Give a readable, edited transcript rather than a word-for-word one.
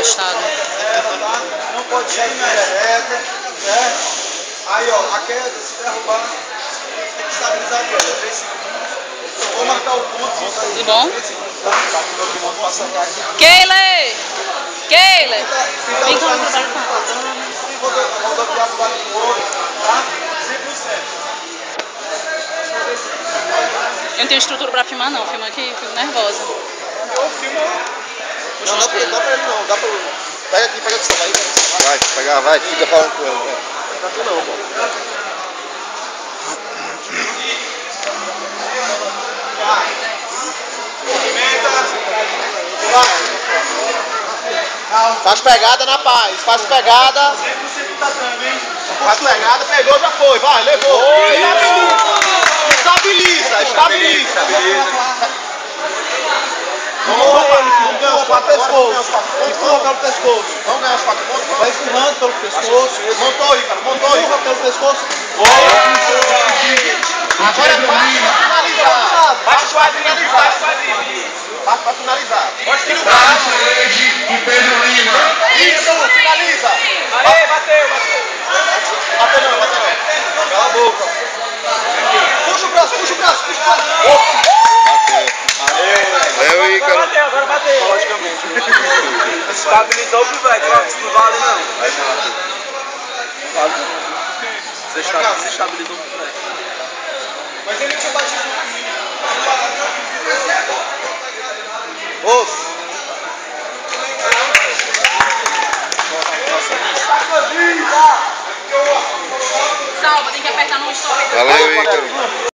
testado. Não pode sair direta, né? Aí, ó, a queda, se derrubar, tem que estabilizar a queda. 3 segundos. Vou marcar o ponto. Tudo bom? 3 segundos, tá? Meu piloto vai sacar aqui. Keile! Keile! Vem cá, rodoviar do lado do outro, tá? 100%. eu não tenho estrutura pra filmar não, filma aqui, fico nervosa. Eu filmo. Não, dá pra ele não, dá pra... Pega aqui, pega do celular aí. Vai, pegar, vai, fica falando com ele. Vai. Não tá não, pô. Faz pegada na paz, faz pegada. 100% tatame, hein? Faz pegada, pegou, já foi, vai, levou. Estabiliza. Vamos ganhar os 4 pescoços. Vamos colocar o pescoço. Vamos ganhar os 4 pontos. Vai empurrando pelo pescoço. Montou, Ricardo, montou. Empurra pelo pescoço. Agora finalizar. Baixa para finalizar. Baixa para finalizar. Pode tirar o braço. O Pedro Lima. Isso, finaliza. Aê, bateu. Bateu não. Cala a boca. Puxa o braço. Valeu, Ícaro. Agora bateu. Logicamente. Estabilizou o pivete, não vale não. Você estabilizou o pivete. Mas ele tinha batido comigo. Osso. Salva, tem que apertar no stop. Valeu, Ícaro.